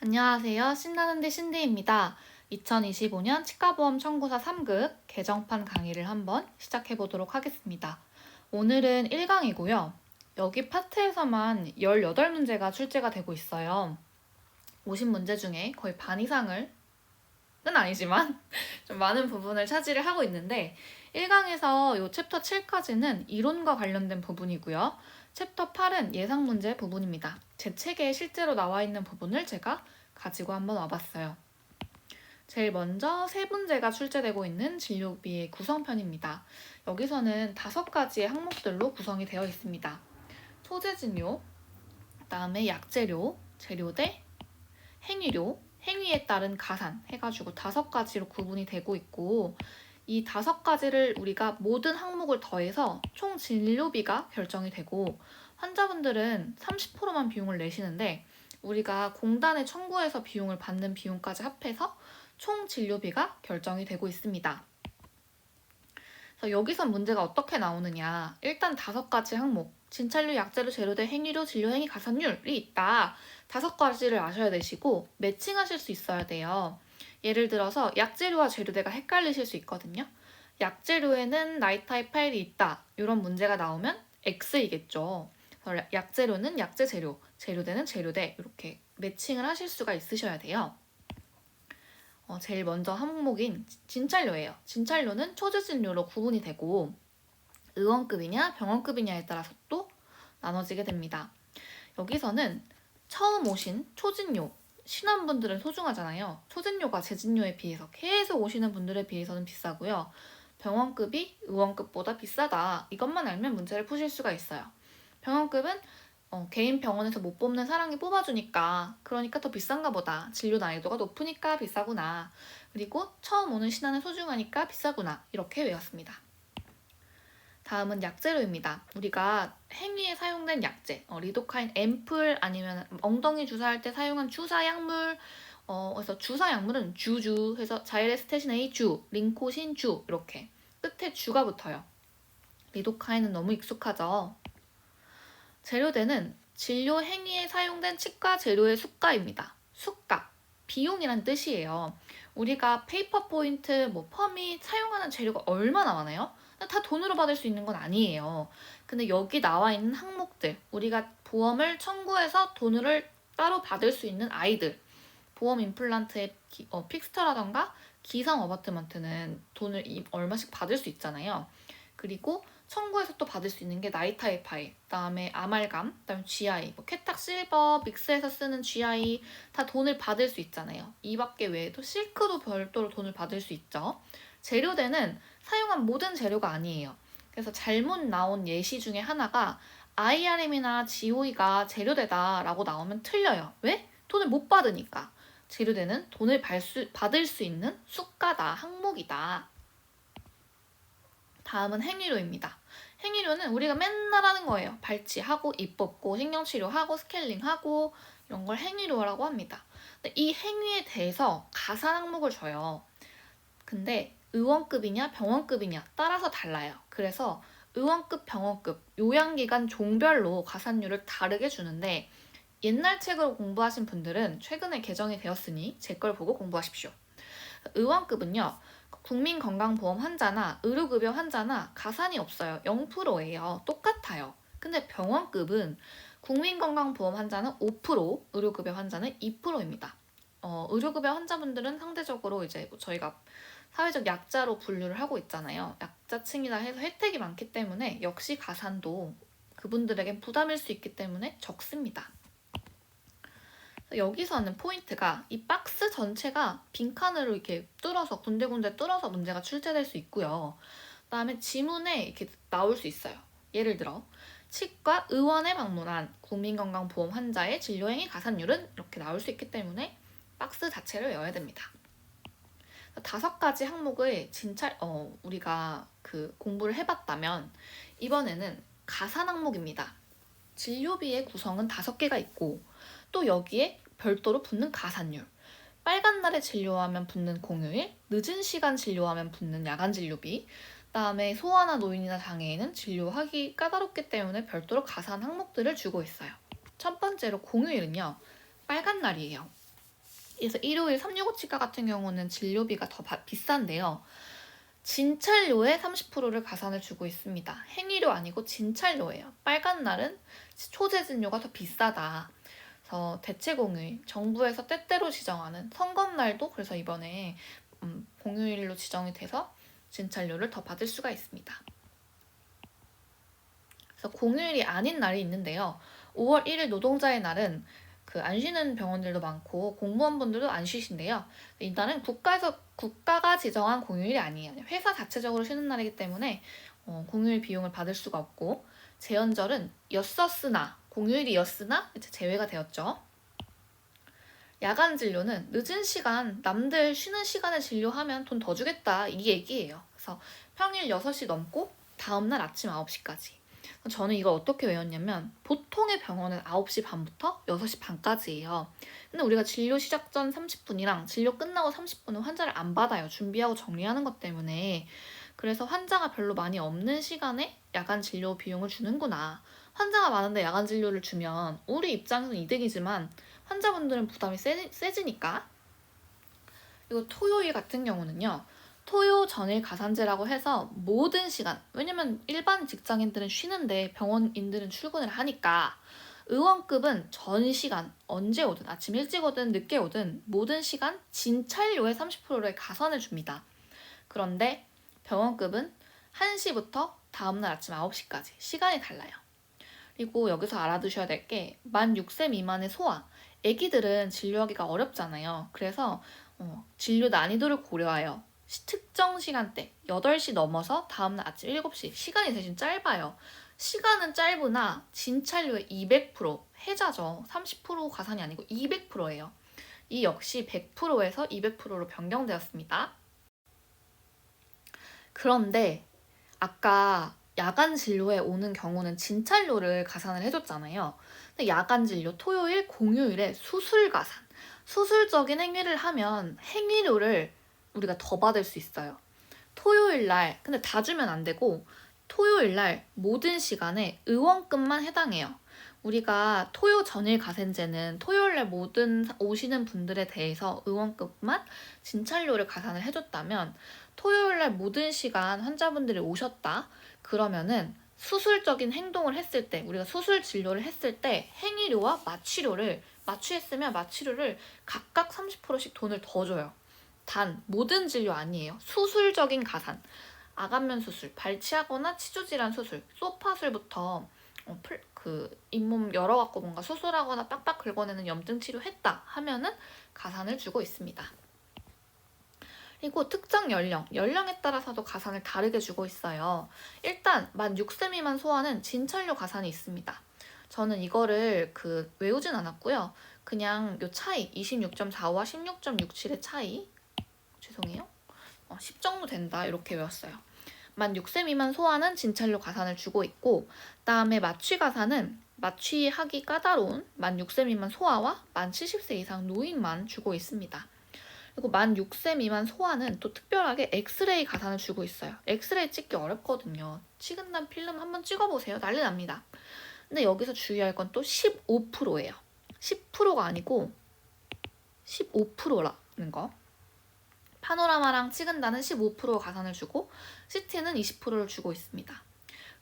안녕하세요. 신나는데 신디입니다. 2025년 치과보험 청구서 3급 개정판 강의를 한번 시작해 보도록 하겠습니다. 오늘은 1강이고요. 여기 파트에서만 18문제가 출제가 되고 있어요. 50문제 중에 거의 반 이상을 은 아니지만 좀 많은 부분을 차지를 하고 있는데 1강에서 요 챕터 7까지는 이론과 관련된 부분이고요. 챕터 8은 예상 문제 부분입니다. 제 책에 실제로 나와 있는 부분을 제가 가지고 한번 와봤어요. 제일 먼저 세 문제가 출제되고 있는 진료비의 구성편입니다. 여기서는 5가지의 항목들로 구성이 되어 있습니다. 소재진료, 그다음에 약재료, 재료대, 행위료, 행위에 따른 가산 해가지고 5가지로 구분이 되고 있고 이 5가지를 우리가 모든 항목을 더해서 총 진료비가 결정이 되고 환자분들은 30%만 비용을 내시는데 우리가 공단에 청구해서 비용을 받는 비용까지 합해서 총 진료비가 결정이 되고 있습니다. 그래서 여기서 문제가 어떻게 나오느냐. 일단 5가지 항목, 진찰료, 약재료, 재료대, 행위료, 진료행위, 가산율이 있다. 5가지를 아셔야 되시고 매칭하실 수 있어야 돼요. 예를 들어서 약재료와 재료대가 헷갈리실 수 있거든요. 약재료에는 나이타입 파일이 있다. 이런 문제가 나오면 X이겠죠. 그래서 약재료는 약재 재료, 재료대는 재료대 이렇게 매칭을 하실 수가 있으셔야 돼요. 제일 먼저 항목인 진찰료예요. 진찰료는 초저진료로 구분이 되고 의원급이냐 병원급이냐에 따라서 또 나눠지게 됩니다. 여기서는 처음 오신 초진료, 신원분들은 소중하잖아요. 초진료가 재진료에 비해서 계속 오시는 분들에 비해서는 비싸고요. 병원급이 의원급보다 비싸다. 이것만 알면 문제를 푸실 수가 있어요. 병원급은 개인 병원에서 못 뽑는 사람이 뽑아주니까 그러니까 더 비싼가 보다. 진료 난이도가 높으니까 비싸구나. 그리고 처음 오는 신한은 소중하니까 비싸구나. 이렇게 외웠습니다. 다음은 약재료입니다. 우리가 행위에 사용된 약재, 리도카인 앰플 아니면 엉덩이 주사할 때 사용한 주사 약물, 그래서 주사 약물은 주주 해서 자이레스테신 A 주, 링코신 주 이렇게 끝에 주가 붙어요. 리도카인은 너무 익숙하죠. 재료대는 진료 행위에 사용된 치과 재료의 수가입니다. 수가, 비용이란 뜻이에요. 우리가 페이퍼 포인트, 펌이 사용하는 재료가 얼마나 많아요? 다 돈으로 받을 수 있는 건 아니에요. 근데 여기 나와 있는 항목들, 우리가 보험을 청구해서 돈을 따로 받을 수 있는 아이들, 보험 임플란트의 픽스터라던가 기성 어바트먼트는 돈을 얼마씩 받을 수 있잖아요. 그리고 청구해서 또 받을 수 있는 게 나이타입 파일, 그다음에 아말감, 그다음에 GI, 쾌탁 실버, 믹스해서 쓰는 GI 다 돈을 받을 수 있잖아요. 이 밖에 외에도 실크도 별도로 돈을 받을 수 있죠. 재료대는 사용한 모든 재료가 아니에요. 그래서 잘못 나온 예시 중에 하나가 IRM이나 GOE가 재료대다라고 나오면 틀려요. 왜? 돈을 못 받으니까. 재료대는 돈을 받을 수 있는 수가다, 항목이다. 다음은 행위료입니다. 행위료는 우리가 맨날 하는 거예요. 발치하고, 입 뽑고, 신경치료하고, 스케일링하고 이런 걸 행위료라고 합니다. 근데 이 행위에 대해서 가산 항목을 줘요. 근데 의원급이냐 병원급이냐 따라서 달라요. 그래서 의원급, 병원급, 요양기관 종별로 가산율을 다르게 주는데 옛날 책으로 공부하신 분들은 최근에 개정이 되었으니 제 걸 보고 공부하십시오. 의원급은요. 국민건강보험 환자나 의료급여 환자나 가산이 없어요. 0%예요. 똑같아요. 근데 병원급은 국민건강보험 환자는 5%, 의료급여 환자는 2%입니다. 의료급여 환자분들은 상대적으로 이제 저희가 사회적 약자로 분류를 하고 있잖아요. 약자층이라 해서 혜택이 많기 때문에 역시 가산도 그분들에겐 부담일 수 있기 때문에 적습니다. 여기서는 포인트가 이 박스 전체가 빈칸으로 이렇게 뚫어서 군데군데 뚫어서 문제가 출제될 수 있고요. 그다음에 지문에 이렇게 나올 수 있어요. 예를 들어 치과 의원에 방문한 국민건강보험 환자의 진료행위 가산율은 이렇게 나올 수 있기 때문에 박스 자체를 외워야 됩니다. 5가지 항목을 우리가 공부를 해봤다면 이번에는 가산 항목입니다. 진료비의 구성은 5개가 있고 또 여기에 별도로 붙는 가산율, 빨간 날에 진료하면 붙는 공휴일, 늦은 시간 진료하면 붙는 야간 진료비, 그다음에 소아나 노인이나 장애인은 진료하기 까다롭기 때문에 별도로 가산 항목들을 주고 있어요. 첫 번째로 공휴일은요. 빨간 날이에요. 그래서 일요일 365 치과 같은 경우는 진료비가 더 비싼데요. 진찰료에 30%를 가산을 주고 있습니다. 행위료 아니고 진찰료예요. 빨간 날은 초재진료가 더 비싸다. 그래서 대체공휴일, 정부에서 때때로 지정하는 선거날도 그래서 이번에 공휴일로 지정이 돼서 진찰료를 더 받을 수가 있습니다. 그래서 공휴일이 아닌 날이 있는데요. 5월 1일 노동자의 날은 안 쉬는 병원들도 많고 공무원분들도 안 쉬신데요. 이날은 국가가 지정한 공휴일이 아니에요. 회사 자체적으로 쉬는 날이기 때문에 공휴일 비용을 받을 수가 없고, 제헌절은 였었으나 공휴일이었으나 이제 제외가 되었죠. 야간 진료는 늦은 시간, 남들 쉬는 시간에 진료하면 돈 더 주겠다 이 얘기예요. 그래서 평일 6시 넘고 다음날 아침 9시까지. 저는 이걸 어떻게 외웠냐면 보통의 병원은 9시 반부터 6시 반까지예요. 근데 우리가 진료 시작 전 30분이랑 진료 끝나고 30분은 환자를 안 받아요. 준비하고 정리하는 것 때문에. 그래서 환자가 별로 많이 없는 시간에 야간 진료 비용을 주는구나. 환자가 많은데 야간 진료를 주면 우리 입장에서는 이득이지만 환자분들은 부담이 세지니까. 그리고 토요일 같은 경우는요. 토요 전일 가산제라고 해서 모든 시간, 왜냐면 일반 직장인들은 쉬는데 병원인들은 출근을 하니까 의원급은 전 시간, 언제 오든 아침 일찍 오든 늦게 오든 모든 시간 진찰료의 30%를 가산을 줍니다. 그런데 병원급은 1시부터 다음날 아침 9시까지 시간이 달라요. 그리고 여기서 알아두셔야 될 게 만 6세 미만의 소아, 아기들은 진료하기가 어렵잖아요. 그래서 진료 난이도를 고려하여 특정 시간대 8시 넘어서 다음날 아침 7시 시간이 대신 짧아요. 시간은 짧으나 진찰료의 200% 해자죠. 30% 가산이 아니고 200%예요. 이 역시 100%에서 200%로 변경되었습니다. 그런데 아까 야간 진료에 오는 경우는 진찰료를 가산을 해줬잖아요. 근데 야간 진료 토요일, 공휴일에 수술 가산, 수술적인 행위를 하면 행위료를 우리가 더 받을 수 있어요. 토요일 날, 근데 다 주면 안 되고 토요일 날 모든 시간에 의원급만 해당해요. 우리가 토요 전일 가산제는 토요일 날 모든 오시는 분들에 대해서 의원급만 진찰료를 가산을 해줬다면 토요일 날 모든 시간 환자분들이 오셨다. 그러면은 수술적인 행동을 했을 때, 우리가 수술 진료를 했을 때 행위료와 마취했으면 마취료를 각각 30%씩 돈을 더 줘요. 단 모든 진료 아니에요. 수술적인 가산, 아간면 수술, 발치하거나 치주질환 수술, 소파술부터 잇몸 열어갖고 뭔가 수술하거나 빡빡 긁어내는 염증 치료했다 하면은 가산을 주고 있습니다. 그리고 특정 연령에 따라서도 가산을 다르게 주고 있어요. 일단 만 6세 미만 소아는 진찰료 가산이 있습니다. 저는 이거를 외우진 않았고요. 그냥 요 차이 26.45와 16.67의 차이, 죄송해요. 10 정도 된다 이렇게 외웠어요. 만 6세 미만 소아는 진찰료 가산을 주고 있고, 그다음에 마취 가산은 마취하기 까다로운 만 6세 미만 소아와 만 70세 이상 노인만 주고 있습니다. 그리고 만 6세 미만 소아는 또 특별하게 엑스레이 가산을 주고 있어요. 엑스레이 찍기 어렵거든요. 식은땀 필름 한번 찍어보세요. 난리 납니다. 근데 여기서 주의할 건 또 15%예요. 10%가 아니고 15%라는 거. 파노라마랑 찍은다는 15% 가산을 주고 CT는 20%를 주고 있습니다.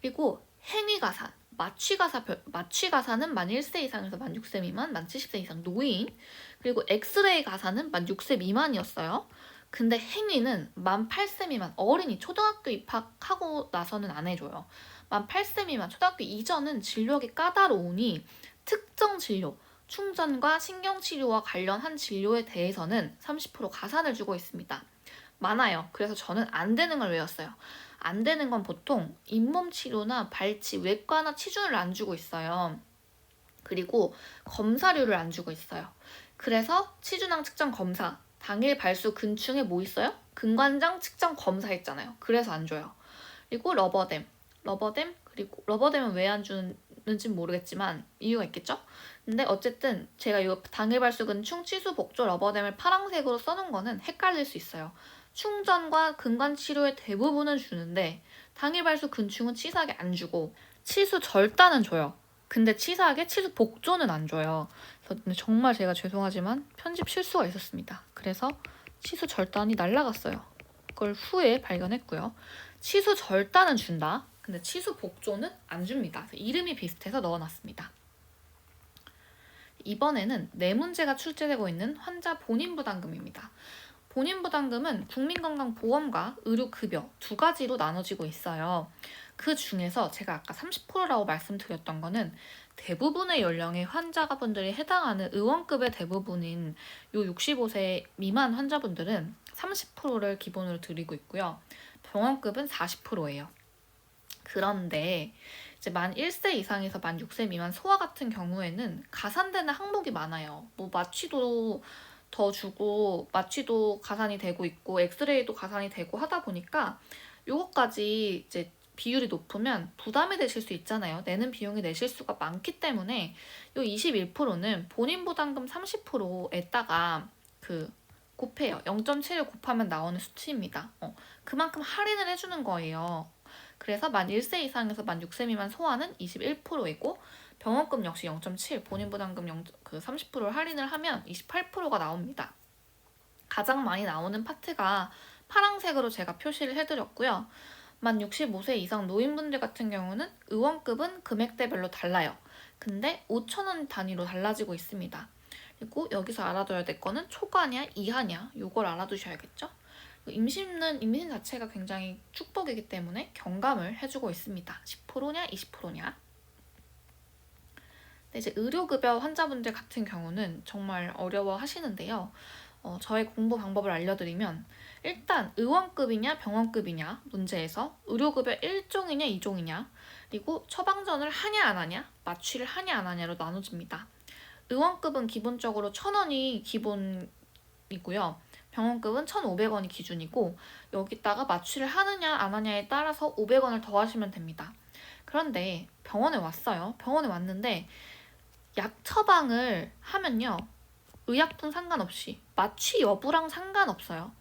그리고 행위 가산, 마취 가산은 만 1세 이상에서 만 6세 미만, 만 70세 이상 노인, 그리고 엑스레이 가산은 만 6세 미만이었어요. 근데 행위는 만 8세 미만, 어린이 초등학교 입학하고 나서는 안 해줘요. 만 8세 미만, 초등학교 이전은 진료하기 까다로우니 특정 진료, 충전과 신경치료와 관련한 진료에 대해서는 30% 가산을 주고 있습니다. 많아요. 그래서 저는 안 되는 걸 외웠어요. 안 되는 건 보통 잇몸 치료나 발치, 외과나 치준을 안 주고 있어요. 그리고 검사료를 안 주고 있어요. 그래서 치준항 측정 검사, 당일 발수 근충에 뭐 있어요? 근관장 측정 검사 있잖아요. 그래서 안 줘요. 그리고 러버댐, 그리고 러버댐은 왜 안 주는지 모르겠지만 이유가 있겠죠? 근데 어쨌든 제가 이 당일 발수 근충 치수 복조 러버댐을 파란색으로 써놓은 거는 헷갈릴 수 있어요. 충전과 근관 치료의 대부분은 주는데 당일 발수 근충은 치사하게 안 주고 치수 절단은 줘요. 근데 치사하게 치수 복조는 안 줘요. 그래서 근데 정말 제가 죄송하지만 편집 실수가 있었습니다. 그래서 치수 절단이 날라갔어요. 그걸 후에 발견했고요. 치수 절단은 준다. 근데 치수 복조는 안 줍니다. 이름이 비슷해서 넣어놨습니다. 이번에는 네 문제가 출제되고 있는 환자 본인 부담금입니다. 본인 부담금은 국민건강보험과 의료급여 두 가지로 나눠지고 있어요. 그 중에서 제가 아까 30%라고 말씀드렸던 거는 대부분의 연령의 환자분들이 해당하는 의원급의 대부분인 요 65세 미만 환자분들은 30%를 기본으로 드리고 있고요. 병원급은 40%예요. 그런데 이제 만 1세 이상에서 만 6세 미만 소아 같은 경우에는 가산되는 항목이 많아요. 뭐 마취도 더 주고 마취도 가산이 되고 있고 엑스레이도 가산이 되고 하다 보니까 요거까지 이제 비율이 높으면 부담이 되실 수 있잖아요. 내는 비용이 내실 수가 많기 때문에 요 21%는 본인 부담금 30%에다가 곱해요. 0.7을 곱하면 나오는 수치입니다. 그만큼 할인을 해주는 거예요. 그래서 만 1세 이상에서 만 6세 미만 소아는 21%이고 병원급 역시 0.7, 본인 부담금 30%를 할인을 하면 28%가 나옵니다. 가장 많이 나오는 파트가 파란색으로 제가 표시를 해드렸고요. 만 65세 이상 노인분들 같은 경우는 의원급은 금액대별로 달라요. 근데 5,000원 단위로 달라지고 있습니다. 그리고 여기서 알아둬야 될 거는 초과냐, 이하냐 요걸 알아두셔야겠죠? 임신 자체가 굉장히 축복이기 때문에 경감을 해주고 있습니다. 10%냐, 20%냐. 근데 이제 의료급여 환자분들 같은 경우는 정말 어려워 하시는데요. 저의 공부 방법을 알려드리면 일단 의원급이냐 병원급이냐 문제에서 의료급여 1종이냐 2종이냐 그리고 처방전을 하냐 안 하냐 마취를 하냐 안 하냐로 나눠집니다. 의원급은 기본적으로 1,000원이 기본이고요. 병원급은 1,500원이 기준이고 여기다가 마취를 하느냐 안 하냐에 따라서 500원을 더하시면 됩니다. 그런데 병원에 왔어요. 병원에 왔는데 약 처방을 하면요. 의약품 상관없이 마취 여부랑 상관없어요.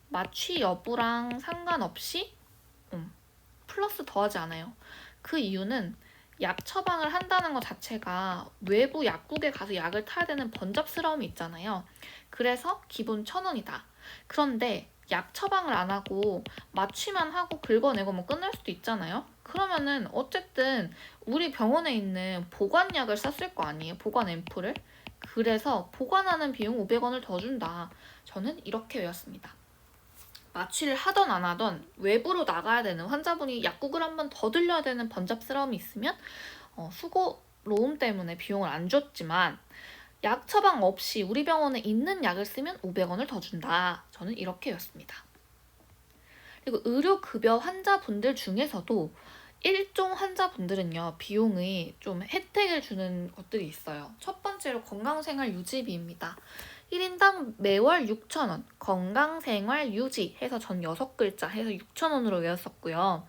마취 여부랑 상관없이 플러스 더하지 않아요. 그 이유는 약 처방을 한다는 것 자체가 외부 약국에 가서 약을 타야 되는 번잡스러움이 있잖아요. 그래서 기본 1,000원이다. 그런데 약 처방을 안 하고 마취만 하고 긁어내고 뭐 끝날 수도 있잖아요. 그러면은 어쨌든 우리 병원에 있는 보관약을 샀을 거 아니에요. 보관 앰플을. 그래서 보관하는 비용 500원을 더 준다. 저는 이렇게 외웠습니다. 마취를 하던 안 하던 외부로 나가야 되는 환자분이 약국을 한 번 더 들려야 되는 번잡스러움이 있으면 수고로움 때문에 비용을 안 줬지만 약 처방 없이 우리 병원에 있는 약을 쓰면 500원을 더 준다. 저는 이렇게 외웠습니다. 그리고 의료급여 환자분들 중에서도 1종 환자분들은요. 비용이 좀 혜택을 주는 것들이 있어요. 첫 번째로 건강생활 유지비입니다. 1인당 매월 6,000원 건강생활 유지 해서 전 6글자 해서 6,000원으로 외웠었고요.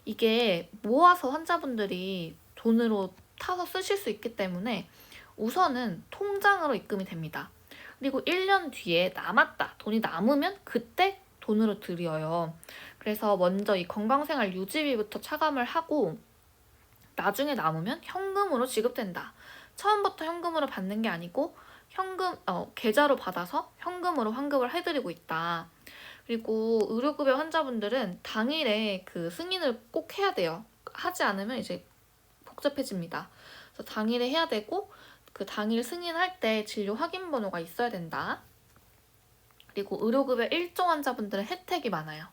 이게 모아서 환자분들이 돈으로 타서 쓰실 수 있기 때문에 우선은 통장으로 입금이 됩니다. 그리고 1년 뒤에 남았다. 돈이 남으면 그때 돈으로 드려요. 그래서 먼저 이 건강생활 유지비부터 차감을 하고 나중에 남으면 현금으로 지급된다. 처음부터 현금으로 받는 게 아니고 계좌로 받아서 현금으로 환급을 해드리고 있다. 그리고 의료급여 환자분들은 당일에 그 승인을 꼭 해야 돼요. 하지 않으면 이제 복잡해집니다. 그래서 당일에 해야 되고 그 당일 승인할 때 진료 확인 번호가 있어야 된다. 그리고 의료급여 1종 환자분들은 혜택이 많아요.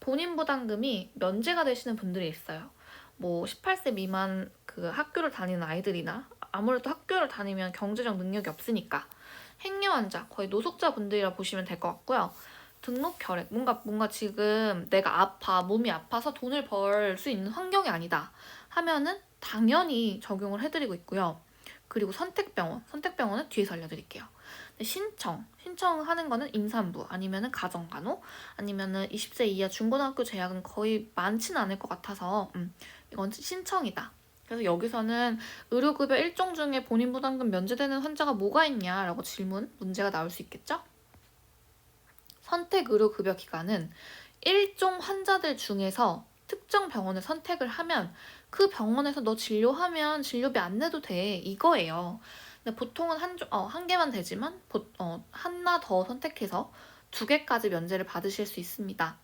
본인 부담금이 면제가 되시는 분들이 있어요. 뭐 18세 미만 학교를 다니는 아이들이나 아무래도 학교를 다니면 경제적 능력이 없으니까 행여 환자, 거의 노숙자 분들이라 보시면 될 것 같고요. 등록 결핵, 뭔가 지금 내가 몸이 아파서 돈을 벌 수 있는 환경이 아니다 하면은 당연히 적용을 해드리고 있고요. 그리고 선택병원은 뒤에서 알려드릴게요. 신청하는 거는 임산부 아니면은 가정간호 아니면은 20세 이하 중고등학교 재학은 거의 많지는 않을 것 같아서 이건 신청이다. 그래서 여기서는 의료급여 1종 중에 본인 부담금 면제되는 환자가 뭐가 있냐라고 문제가 나올 수 있겠죠? 선택 의료급여 기간은 1종 환자들 중에서 특정 병원을 선택을 하면 그 병원에서 너 진료하면 진료비 안 내도 돼 이거예요. 근데 보통은 한 개만 되지만 하나 더 선택해서 2개까지 면제를 받으실 수 있습니다.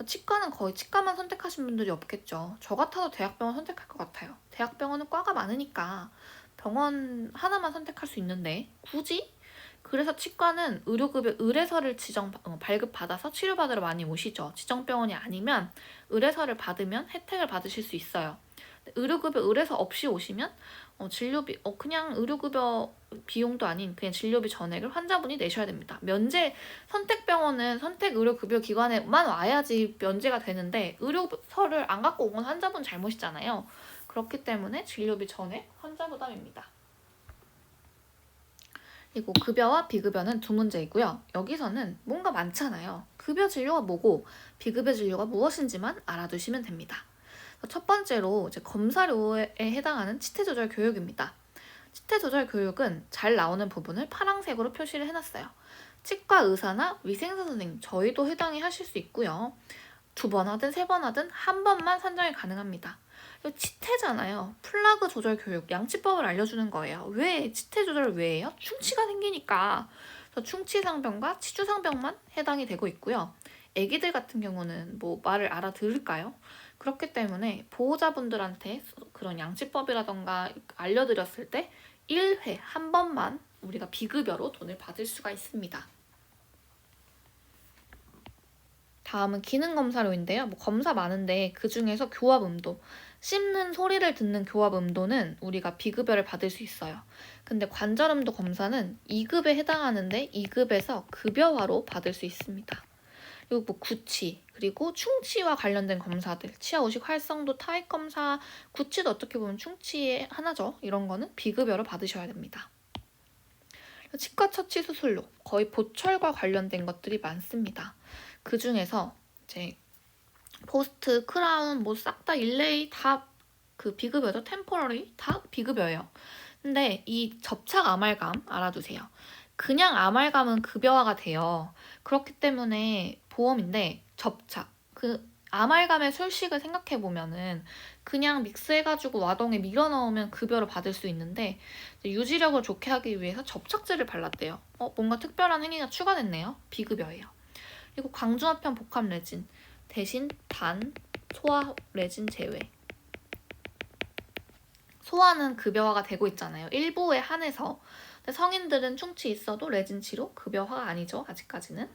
치과는 거의 치과만 선택하신 분들이 없겠죠. 저 같아도 대학병원 선택할 것 같아요. 대학병원은 과가 많으니까 병원 하나만 선택할 수 있는데 굳이? 그래서 치과는 의료급여 의뢰서를 발급받아서 치료받으러 많이 오시죠. 지정병원이 아니면 의뢰서를 받으면 혜택을 받으실 수 있어요. 의료급여 의뢰서 없이 오시면 진료비 그냥 의료급여 비용도 아닌 그냥 진료비 전액을 환자분이 내셔야 됩니다. 선택병원은 선택의료급여기관에만 와야지 면제가 되는데 의료서를 안 갖고 온 건 환자분 잘못이잖아요. 그렇기 때문에 진료비 전액 환자 부담입니다. 그리고 급여와 비급여는 2문제이고요. 여기서는 뭔가 많잖아요. 급여 진료가 뭐고 비급여 진료가 무엇인지만 알아두시면 됩니다. 첫 번째로 이제 검사료에 해당하는 치태조절 교육입니다. 치태조절 교육은 잘 나오는 부분을 파란색으로 표시를 해놨어요. 치과 의사나 위생사 선생님, 저희도 해당이 하실 수 있고요. 2번 하든 3번 하든 한 번만 산정이 가능합니다. 치태잖아요. 플라그 조절 교육, 양치법을 알려주는 거예요. 왜? 치태 조절을 왜 해요? 충치가 생기니까. 충치상병과 치주상병만 해당이 되고 있고요. 애기들 같은 경우는 뭐 말을 알아들을까요? 그렇기 때문에 보호자분들한테 그런 양치법이라던가 알려드렸을 때 1회 한 번만 우리가 비급여로 돈을 받을 수가 있습니다. 다음은 기능검사료인데요. 검사 많은데 그 중에서 교합음도, 씹는 소리를 듣는 교합음도는 우리가 비급여를 받을 수 있어요. 근데 관절음도 검사는 2급에 해당하는데 2급에서 급여화로 받을 수 있습니다. 그리고 구치, 그리고 충치와 관련된 검사들, 치아 오식 활성도 타입 검사, 구치도 어떻게 보면 충치의 하나죠. 이런 거는 비급여로 받으셔야 됩니다. 치과 처치 수술로 거의 보철과 관련된 것들이 많습니다. 그 중에서 이제 포스트, 크라운, 싹 다 일레이 다 그 비급여죠. 템포러리 다 비급여예요. 근데 이 접착 아말감 알아두세요. 그냥 아말감은 급여화가 돼요. 그렇기 때문에 보험인데 접착, 그 아말감의 술식을 생각해보면은 그냥 믹스해가지고 와동에 밀어 넣으면 급여를 받을 수 있는데 유지력을 좋게 하기 위해서 접착제를 발랐대요. 뭔가 특별한 행위가 추가됐네요. 비급여예요. 그리고 광중합형 복합 레진 대신 단, 소화 레진 제외. 소화는 급여화가 되고 있잖아요. 일부에 한해서. 근데 성인들은 충치 있어도 레진 치료 급여화가 아니죠. 아직까지는.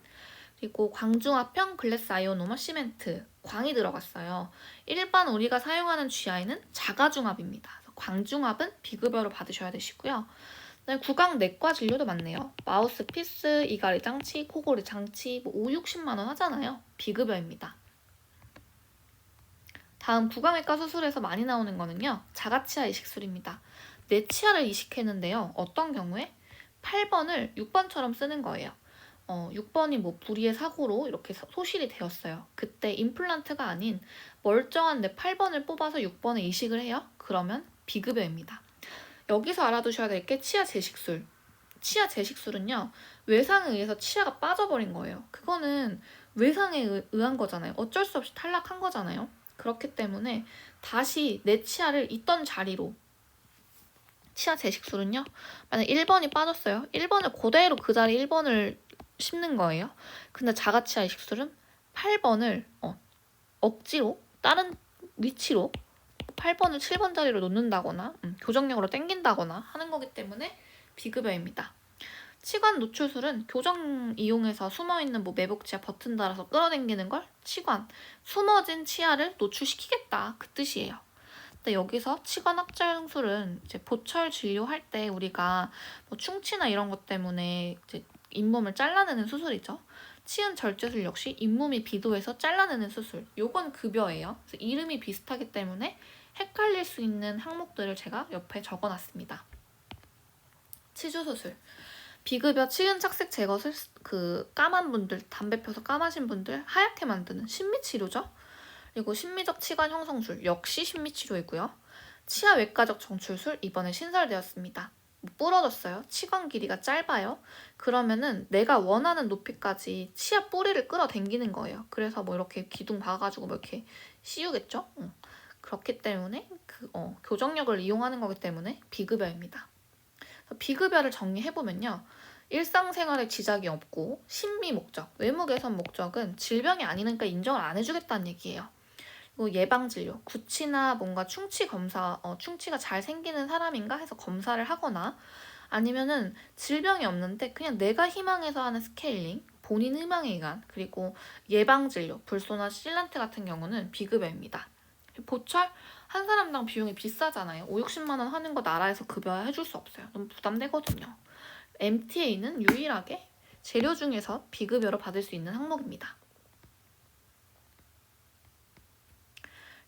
그리고 광중합형 글래스 아이오노머 시멘트 광이 들어갔어요. 일반 우리가 사용하는 GI는 자가중합입니다. 광중합은 비급여로 받으셔야 되시고요. 구강 내과 진료도 많네요. 마우스피스, 이갈이 장치, 코골이 장치 5, 60만 원 하잖아요. 비급여입니다. 다음 구강외과 수술에서 많이 나오는 거는요. 자가치아 이식술입니다. 내 치아를 이식했는데요. 어떤 경우에? 8번을 6번처럼 쓰는 거예요. 6번이 불의의 사고로 이렇게 소실이 되었어요. 그때 임플란트가 아닌 멀쩡한 내 8번을 뽑아서 6번에 이식을 해요. 그러면 비급여입니다. 여기서 알아두셔야 될 게 치아 재식술. 치아 재식술은요. 외상에 의해서 치아가 빠져버린 거예요. 그거는 외상에 의한 거잖아요. 어쩔 수 없이 탈락한 거잖아요. 그렇기 때문에 다시 내 치아를 있던 자리로 치아 재식술은요. 만약 1번이 빠졌어요. 1번을 그대로 그 자리 1번을 심는 거예요. 근데 자가치아 이식술은 8번을 억지로 다른 위치로 8번을 7번 자리로 놓는다거나 교정력으로 당긴다거나 하는 거기 때문에 비급여입니다. 치관 노출술은 교정 이용해서 숨어있는 매복치아 버튼 달아서 끌어당기는 걸 치관, 숨어진 치아를 노출시키겠다 그 뜻이에요. 근데 여기서 치관 확장술은 이제 보철 진료할 때 우리가 충치나 이런 것 때문에 이제 잇몸을 잘라내는 수술이죠. 치은 절제술 역시 잇몸이 비도해서 잘라내는 수술. 요건 급여예요. 그래서 이름이 비슷하기 때문에 헷갈릴 수 있는 항목들을 제가 옆에 적어놨습니다. 치주수술. 비급여 치은 착색 제거술 까만 분들, 담배 펴서 까마신 분들 하얗게 만드는 신미치료죠. 그리고 심미적 치관 형성술 역시 신미치료이고요. 치아 외과적 정출술 이번에 신설되었습니다. 부러졌어요. 치관 길이가 짧아요. 그러면은 내가 원하는 높이까지 치아 뿌리를 끌어당기는 거예요. 그래서 이렇게 기둥 박아가지고 이렇게 씌우겠죠. 그렇기 때문에 교정력을 이용하는 거기 때문에 비급여입니다. 비급여를 정리해보면요. 일상생활에 지장이 없고 심미 목적, 외모 개선 목적은 질병이 아니니까 인정을 안 해주겠다는 얘기예요. 그리고 예방진료, 구치나 뭔가 충치 검사, 충치가 잘 생기는 사람인가 해서 검사를 하거나 아니면은 질병이 없는데 그냥 내가 희망해서 하는 스케일링, 본인 희망에 의한, 그리고 예방진료, 불소나 실란트 같은 경우는 비급여입니다. 보철 한 사람당 비용이 비싸잖아요. 5, 60만 원 하는 거 나라에서 급여해줄 수 없어요. 너무 부담되거든요. MTA는 유일하게 재료 중에서 비급여로 받을 수 있는 항목입니다.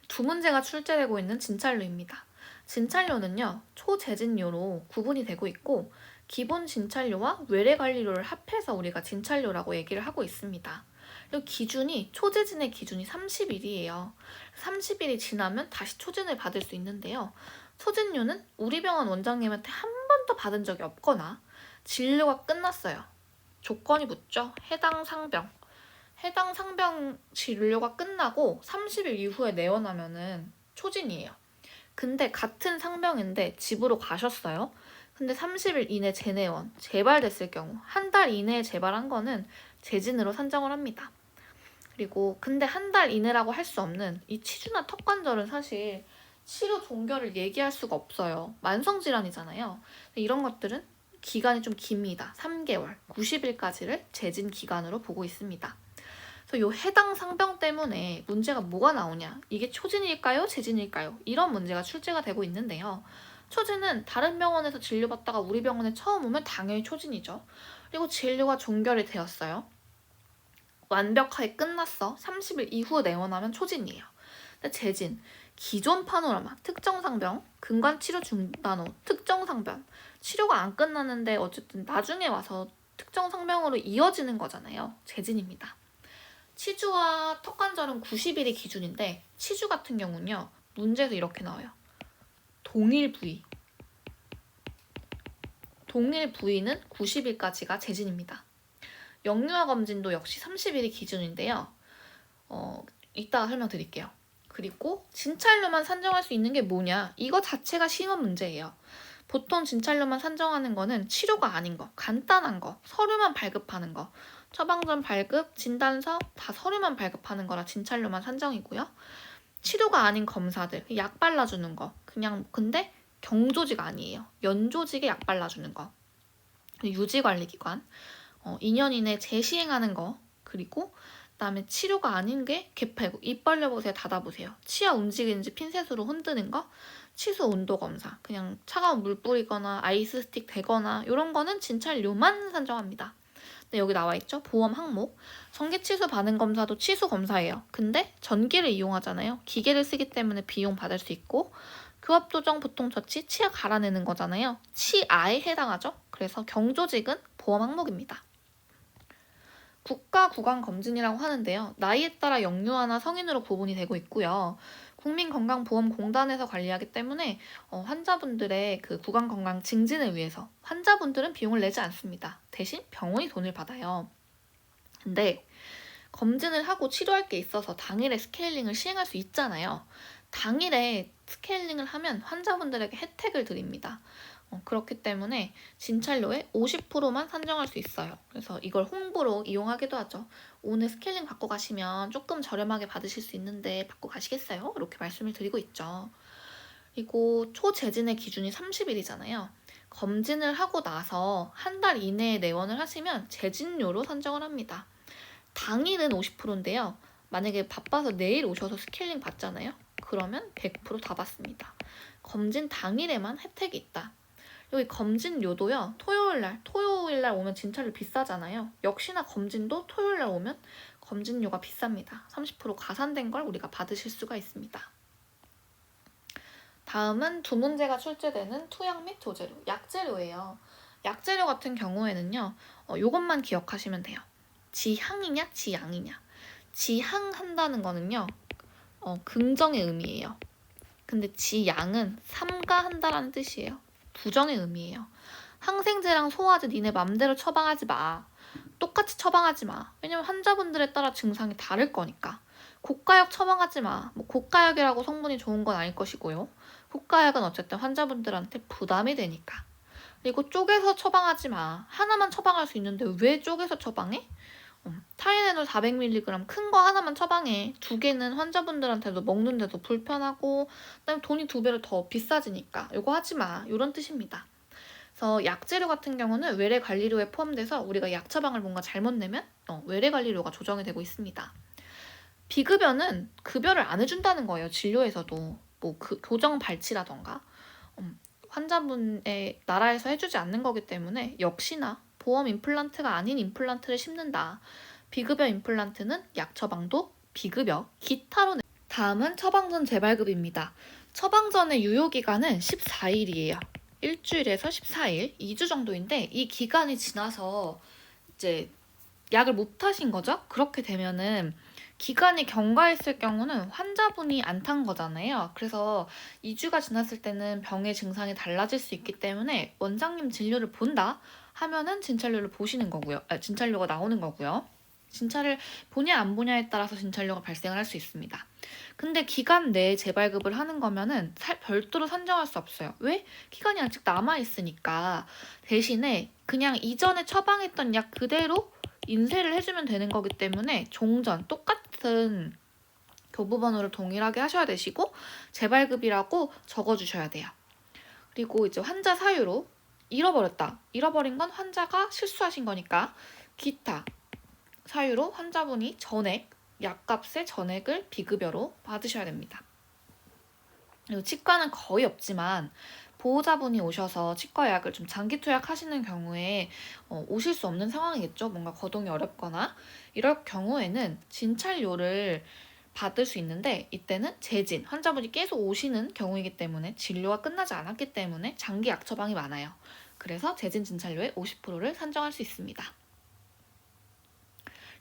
두 문제가 출제되고 있는 진찰료입니다. 진찰료는요, 초재진료로 구분이 되고 있고 기본 진찰료와 외래관리료를 합해서 우리가 진찰료라고 얘기를 하고 있습니다. 그리고 기준이 초재진의 기준이 30일이에요. 30일이 지나면 다시 초진을 받을 수 있는데요. 초진료는 우리 병원 원장님한테 한 번도 받은 적이 없거나 진료가 끝났어요. 조건이 붙죠. 해당 상병 진료가 끝나고 30일 이후에 내원하면은 초진이에요. 근데 같은 상병인데 집으로 가셨어요. 근데 30일 이내 재내원, 재발됐을 경우 한 달 이내에 재발한 거는 재진으로 산정을 합니다. 그리고 근데 한 달 이내라고 할 수 없는 이 치주나 턱관절은 사실 치료 종결을 얘기할 수가 없어요. 만성질환이잖아요. 이런 것들은 기간이 좀 깁니다. 3개월, 90일까지를 재진 기간으로 보고 있습니다. 그래서 요 해당 상병 때문에 문제가 뭐가 나오냐, 이게 초진일까요? 재진일까요? 이런 문제가 출제가 되고 있는데요. 초진은 다른 병원에서 진료받다가 우리 병원에 처음 오면 당연히 초진이죠. 그리고 진료가 종결이 되었어요. 완벽하게 끝났어. 30일 이후 내원하면 초진이에요. 근데 재진, 기존 파노라마, 특정 상병, 근관 치료 중단 후 특정 상병, 치료가 안 끝났는데 어쨌든 나중에 와서 특정 상병으로 이어지는 거잖아요. 재진입니다. 치주와 턱관절은 90일이 기준인데 치주 같은 경우는요. 문제에서 이렇게 나와요. 동일 부위는 90일까지가 재진입니다. 영유아 검진도 역시 30일이 기준인데요. 이따가 설명드릴게요. 그리고 진찰료만 산정할 수 있는 게 뭐냐? 이거 자체가 심한 문제예요. 보통 진찰료만 산정하는 거는 치료가 아닌 거, 간단한 거, 서류만 발급하는 거, 처방전 발급, 진단서 다 서류만 발급하는 거라 진찰료만 산정이고요. 치료가 아닌 검사들, 약 발라주는 거, 그냥 근데 경조직 아니에요. 연조직에 약 발라주는 거. 유지관리기관, 2년 이내 재시행하는 거, 그리고 그다음에 치료가 아닌 게 개팔구, 입 벌려보세요, 닫아보세요. 치아 움직이는지 핀셋으로 흔드는 거, 치수 온도 검사, 그냥 차가운 물 뿌리거나 아이스 스틱 대거나 이런 거는 진찰료만 산정합니다. 근데 여기 나와 있죠? 보험 항목. 전기 치수 반응 검사도 치수 검사예요. 근데 전기를 이용하잖아요. 기계를 쓰기 때문에 비용 받을 수 있고 교합 조정 보통 처치, 치아 갈아내는 거잖아요. 치아에 해당하죠. 그래서 경조직은 보험 항목입니다. 국가 구강 검진이라고 하는데요. 나이에 따라 영유아나 성인으로 구분이 되고 있고요. 국민건강보험공단에서 관리하기 때문에 환자분들의 그 구강건강 증진을 위해서 환자분들은 비용을 내지 않습니다. 대신 병원이 돈을 받아요. 근데 검진을 하고 치료할 게 있어서 당일에 스케일링을 시행할 수 있잖아요. 당일에 스케일링을 하면 환자분들에게 혜택을 드립니다. 그렇기 때문에 진찰료의 50%만 산정할 수 있어요. 그래서 이걸 홍보로 이용하기도 하죠. 오늘 스케일링 받고 가시면 조금 저렴하게 받으실 수 있는데 받고 가시겠어요? 이렇게 말씀을 드리고 있죠. 그리고 초재진의 기준이 30일이잖아요. 검진을 하고 나서 한 달 이내에 내원을 하시면 재진료로 산정을 합니다. 당일은 50%인데요. 만약에 바빠서 내일 오셔서 스케일링 받잖아요. 그러면 100% 다 받습니다. 검진 당일에만 혜택이 있다. 여기 검진료도요. 토요일날 오면 진찰료 비싸잖아요. 역시나 검진도 토요일날 오면 검진료가 비쌉니다. 30% 가산된 걸 우리가 받으실 수가 있습니다. 다음은 두 문제가 출제되는 투약 및 조제료, 약재료예요. 약재료 같은 경우에는요. 이것만 기억하시면 돼요. 지향이냐 지양이냐. 지향한다는 거는요. 긍정의 의미예요. 근데 지양은 삼가한다라는 뜻이에요. 부정의 의미예요. 항생제랑 소화제 니네 맘대로 처방하지 마. 똑같이 처방하지 마. 왜냐면 환자분들에 따라 증상이 다를 거니까. 고가약 처방하지 마. 뭐 고가약이라고 성분이 좋은 건 아닐 것이고요. 고가약은 어쨌든 환자분들한테 부담이 되니까. 그리고 쪼개서 처방하지 마. 하나만 처방할 수 있는데 왜 쪼개서 처방해? 타이레놀 400mg 큰 거 하나만 처방해. 2개는 환자분들한테도 먹는데도 불편하고 그다음에 돈이 2배로 더 비싸지니까 이거 하지 마. 이런 뜻입니다. 그래서 약재료 같은 경우는 외래관리료에 포함돼서 우리가 약 처방을 뭔가 잘못 내면 외래관리료가 조정이 되고 있습니다. 비급여는 급여를 안 해준다는 거예요. 진료에서도 뭐 그 교정 발치라던가 환자분의 나라에서 해주지 않는 거기 때문에 역시나 보험 임플란트가 아닌 임플란트를 심는다. 비급여 임플란트는 약 처방도 비급여 기타로 다음은 처방 전 재발급입니다. 처방 전의 유효기간은 14일이에요. 일주일에서 14일, 2주 정도인데 이 기간이 지나서 이제 약을 못 타신 거죠? 그렇게 되면은 기간이 경과했을 경우는 환자분이 안 탄 거잖아요. 그래서 2주가 지났을 때는 병의 증상이 달라질 수 있기 때문에 원장님 진료를 본다 하면은 진찰료를 보시는 거고요. 진찰료가 나오는 거고요. 진찰을 보냐 안 보냐에 따라서 진찰료가 발생을 할 수 있습니다. 근데 기간 내에 재발급을 하는 거면은 별도로 산정할 수 없어요. 왜? 기간이 아직 남아있으니까. 대신에 그냥 이전에 처방했던 약 그대로 인쇄를 해주면 되는 거기 때문에 종전 똑같은 교부번호를 동일하게 하셔야 되시고 재발급이라고 적어주셔야 돼요. 그리고 이제 환자 사유로 잃어버렸다. 잃어버린 건 환자가 실수하신 거니까 기타 사유로 환자분이 전액, 약값의 전액을 비급여로 받으셔야 됩니다. 그리고 치과는 거의 없지만 보호자분이 오셔서 치과 약을 좀 장기 투약하시는 경우에 오실 수 없는 상황이겠죠. 뭔가 거동이 어렵거나 이럴 경우에는 진찰료를 받을 수 있는데 이때는 재진, 환자분이 계속 오시는 경우이기 때문에 진료가 끝나지 않았기 때문에 장기 약 처방이 많아요. 그래서 재진 진찰료의 50%를 산정할 수 있습니다.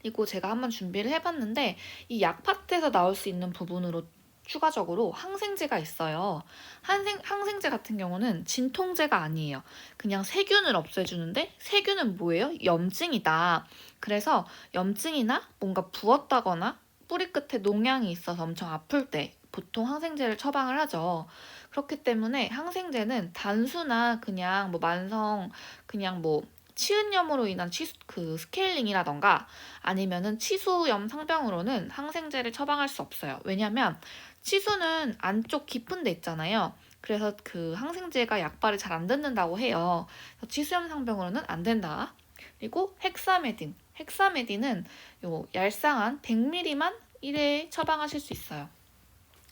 그리고 제가 한번 준비를 해봤는데 이 약 파트에서 나올 수 있는 부분으로 추가적으로 항생제가 있어요. 항생제 같은 경우는 진통제가 아니에요. 그냥 세균을 없애주는데 세균은 뭐예요? 염증이다. 그래서 염증이나 뭔가 부었다거나 뿌리 끝에 농양이 있어서 엄청 아플 때 보통 항생제를 처방을 하죠. 그렇기 때문에 항생제는 단수나 그냥 뭐 만성 그냥 뭐 치은염으로 인한 스케일링이라던가 아니면은 치수염 상병으로는 항생제를 처방할 수 없어요. 왜냐면 치수는 안쪽 깊은 데 있잖아요. 그래서 그 항생제가 약발이 잘 안 듣는다고 해요. 그래서 치수염 상병으로는 안 된다. 그리고 헥사메딘은 요 얄쌍한 100ml만 1회에 처방하실 수 있어요.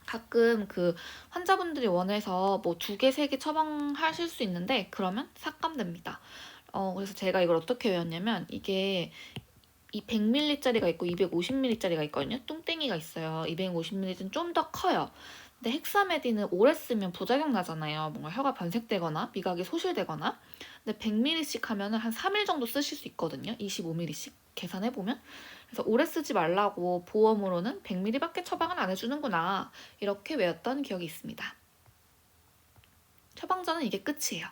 가끔 그 환자분들이 원해서 뭐 2개, 3개 처방하실 수 있는데 그러면 삭감됩니다. 그래서 제가 이걸 어떻게 외웠냐면 이게 이 100ml짜리가 있고 250ml짜리가 있거든요. 뚱땡이가 있어요. 250ml는 좀 더 커요. 근데 헥사메딘은 오래 쓰면 부작용 나잖아요. 뭔가 혀가 변색되거나 미각이 소실되거나. 근데 100ml씩 하면은 한 3일 정도 쓰실 수 있거든요. 25ml씩 계산해보면. 그래서 오래 쓰지 말라고 보험으로는 100ml밖에 처방을 안 해주는구나. 이렇게 외웠던 기억이 있습니다. 처방전은 이게 끝이에요.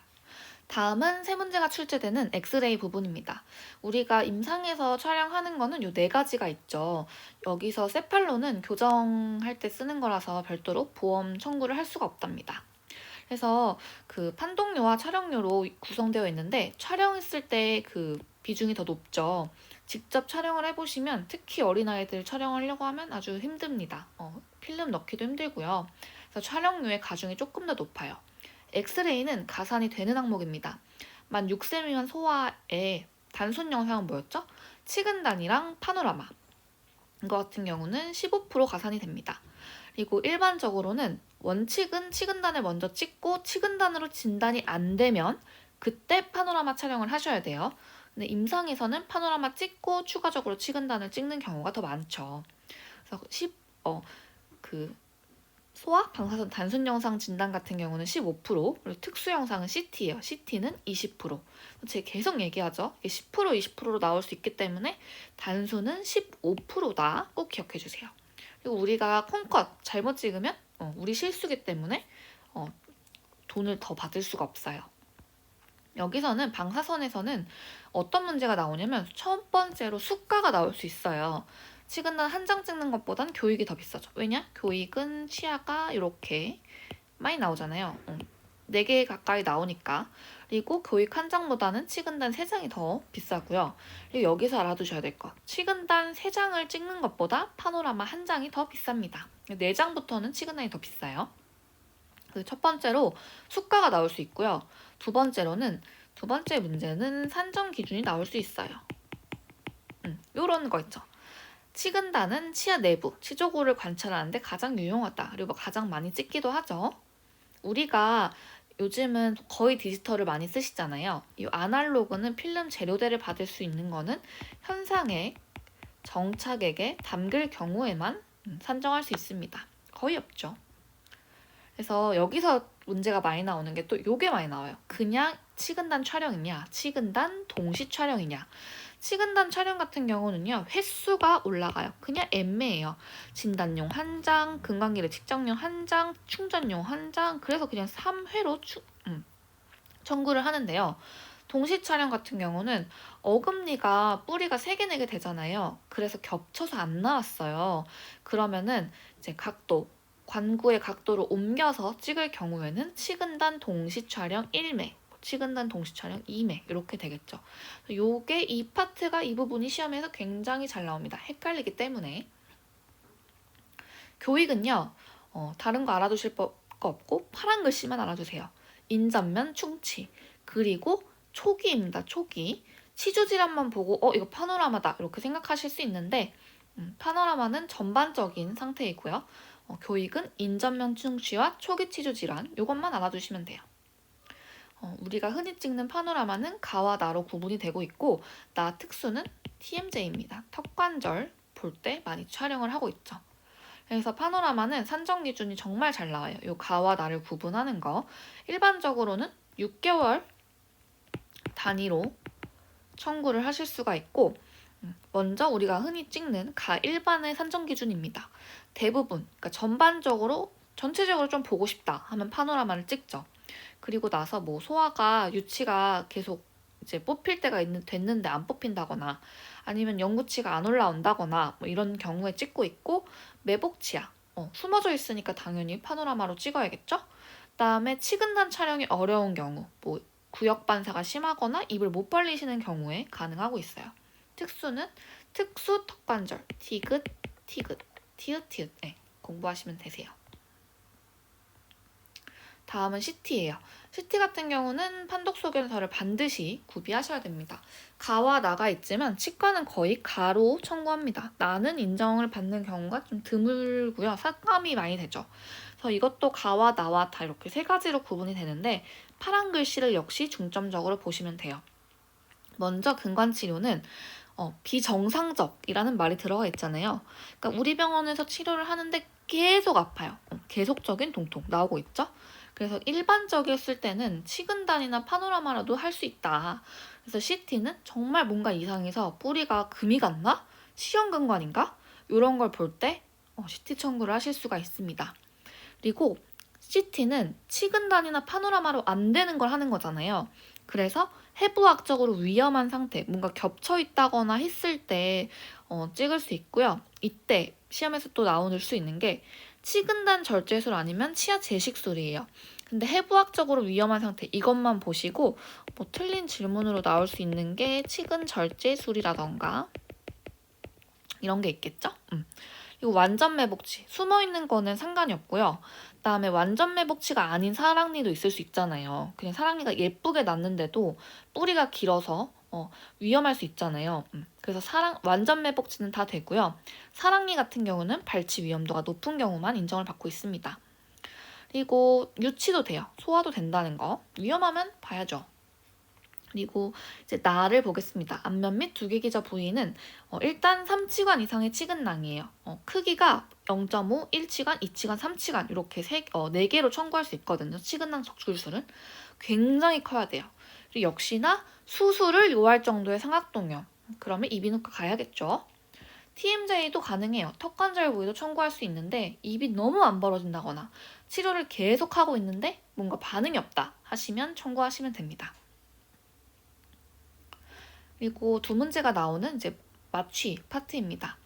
다음은 세 문제가 출제되는 엑스레이 부분입니다. 우리가 임상에서 촬영하는 거는 요 4가지가 있죠. 여기서 세팔로는 교정할 때 쓰는 거라서 별도로 보험 청구를 할 수가 없답니다. 그래서 그 판독료와 촬영료로 구성되어 있는데 촬영했을 때 그 비중이 더 높죠. 직접 촬영을 해보시면 특히 어린아이들 촬영하려고 하면 아주 힘듭니다. 필름 넣기도 힘들고요. 그래서 촬영료의 가중이 조금 더 높아요. 엑스레이는 가산이 되는 항목입니다. 만 6세 미만 소아의 단순 영상은 뭐였죠? 치근단이랑 파노라마. 이거 같은 경우는 15% 가산이 됩니다. 그리고 일반적으로는 원칙은 치근단을 먼저 찍고 치근단으로 진단이 안 되면 그때 파노라마 촬영을 하셔야 돼요. 근데 임상에서는 파노라마 찍고 추가적으로 치근단을 찍는 경우가 더 많죠. 그래서 소아 방사선 단순 영상 진단 같은 경우는 15%, 그리고 특수 영상은 CT예요. CT는 20%. 제가 계속 얘기하죠. 이게 10%, 20%로 나올 수 있기 때문에 단순은 15%다. 꼭 기억해 주세요. 그리고 우리가 콩컷 잘못 찍으면 우리 실수기 때문에 돈을 더 받을 수가 없어요. 여기서는 방사선에서는 어떤 문제가 나오냐면 첫 번째로 수가가 나올 수 있어요. 치근단 한 장 찍는 것보단 교익이 더 비싸죠. 왜냐? 교익은 치아가 이렇게 많이 나오잖아요. 4개 가까이 나오니까. 그리고 교익 한 장보다는 치근단 3장이 더 비싸고요. 그리고 여기서 알아두셔야 될 것. 치근단 3장을 찍는 것보다 파노라마 한 장이 더 비쌉니다. 4장부터는 치근단이 더 비싸요. 그래서 첫 번째로 수가가 나올 수 있고요. 두 번째 문제는 산정 기준이 나올 수 있어요. 요런 거 있죠. 치근단은 치아 내부, 치조골을 관찰하는데 가장 유용하다. 그리고 가장 많이 찍기도 하죠. 우리가 요즘은 거의 디지털을 많이 쓰시잖아요. 이 아날로그는 필름 재료대를 받을 수 있는 거는 현상에 정착액에 담글 경우에만 산정할 수 있습니다. 거의 없죠. 그래서 여기서 문제가 많이 나오는 게 또 요게 많이 나와요. 그냥 치근단 촬영이냐, 치근단 동시 촬영이냐. 치근단 촬영 같은 경우는요, 횟수가 올라가요. 그냥 애매해요. 진단용 1장, 근광기를 측정용 1장, 충전용 1장, 그래서 그냥 3회로 청구를 하는데요. 동시 촬영 같은 경우는 어금니가 뿌리가 3개, 4개 되잖아요. 그래서 겹쳐서 안 나왔어요. 그러면은 이제 관구의 각도를 옮겨서 찍을 경우에는 치근단 동시 촬영 1매, 치근단 동시 촬영 2매 이렇게 되겠죠. 요게 이 파트가 이 부분이 시험에서 굉장히 잘 나옵니다. 헷갈리기 때문에. 교익은요. 다른 거 알아두실 거 없고 파란 글씨만 알아두세요. 인전면 충치, 그리고 초기입니다. 초기. 치주 질환만 보고 이거 파노라마다 이렇게 생각하실 수 있는데 파노라마는 전반적인 상태이고요. 교익은 인전면 충치와 초기 치주 질환 이것만 알아두시면 돼요. 우리가 흔히 찍는 파노라마는 가와 나로 구분이 되고 있고 나 특수는 TMJ입니다. 턱관절 볼 때 많이 촬영을 하고 있죠. 그래서 파노라마는 산정 기준이 정말 잘 나와요. 이 가와 나를 구분하는 거. 일반적으로는 6개월 단위로 청구를 하실 수가 있고 먼저 우리가 흔히 찍는 가 일반의 산정 기준입니다. 대부분, 그러니까 전체적으로 좀 보고 싶다 하면 파노라마를 찍죠. 그리고 나서 뭐 소화가 유치가 계속 이제 뽑힐 때가 됐는데 안 뽑힌다거나 아니면 영구치가 안 올라온다거나 뭐 이런 경우에 찍고 있고 매복치아 숨어져 있으니까 당연히 파노라마로 찍어야겠죠. 그다음에 치근단 촬영이 어려운 경우 뭐 구역 반사가 심하거나 입을 못 벌리시는 경우에 가능하고 있어요. 특수는 특수 턱관절 티귿 티읕 공부하시면 되세요. 다음은 CT예요. CT 같은 경우는 판독 소견서를 반드시 구비하셔야 됩니다. 가와 나가 있지만 치과는 거의 가로 청구합니다. 나는 인정을 받는 경우가 좀 드물고요. 삭감이 많이 되죠. 그래서 이것도 가와 나와 다 이렇게 3가지로 구분이 되는데 파란 글씨를 역시 중점적으로 보시면 돼요. 먼저 근관치료는 비정상적이라는 말이 들어가 있잖아요. 그러니까 우리 병원에서 치료를 하는데 계속 아파요. 계속적인 통통 나오고 있죠. 그래서 일반적이었을 때는 치근단이나 파노라마라도 할 수 있다. 그래서 CT는 정말 뭔가 이상해서 뿌리가 금이 갔나? 시형근관인가? 이런 걸 볼 때 CT 청구를 하실 수가 있습니다. 그리고 CT는 치근단이나 파노라마로 안 되는 걸 하는 거잖아요. 그래서 해부학적으로 위험한 상태, 뭔가 겹쳐 있다거나 했을 때 찍을 수 있고요. 이때 시험에서 또 나올 수 있는 게 치근단 절제술 아니면 치아 제식술이에요. 근데 해부학적으로 위험한 상태 이것만 보시고 뭐 틀린 질문으로 나올 수 있는 게 치근 절제술이라던가 이런 게 있겠죠? 그리고 완전 매복치, 숨어있는 거는 상관이 없고요. 그다음에 완전 매복치가 아닌 사랑니도 있을 수 있잖아요. 그냥 사랑니가 예쁘게 났는데도 뿌리가 길어서 위험할 수 있잖아요. 그래서 완전 매복치는 다 되고요. 사랑니 같은 경우는 발치 위험도가 높은 경우만 인정을 받고 있습니다. 그리고 유치도 돼요. 소화도 된다는 거. 위험하면 봐야죠. 그리고 이제 나를 보겠습니다. 안면 및 두개기저 부위는 일단 3치관 이상의 치근낭이에요. 크기가 0.5, 1치관, 2치관, 3치관 이렇게 4개로 청구할 수 있거든요. 치근낭 적출술은 굉장히 커야 돼요. 그리고 역시나 수술을 요할 정도의 상악동염. 그러면 이비인후과 가야겠죠. TMJ도 가능해요. 턱관절 부위도 청구할 수 있는데 입이 너무 안 벌어진다거나 치료를 계속하고 있는데 뭔가 반응이 없다 하시면 청구하시면 됩니다. 그리고 두 문제가 나오는 이제 마취 파트입니다.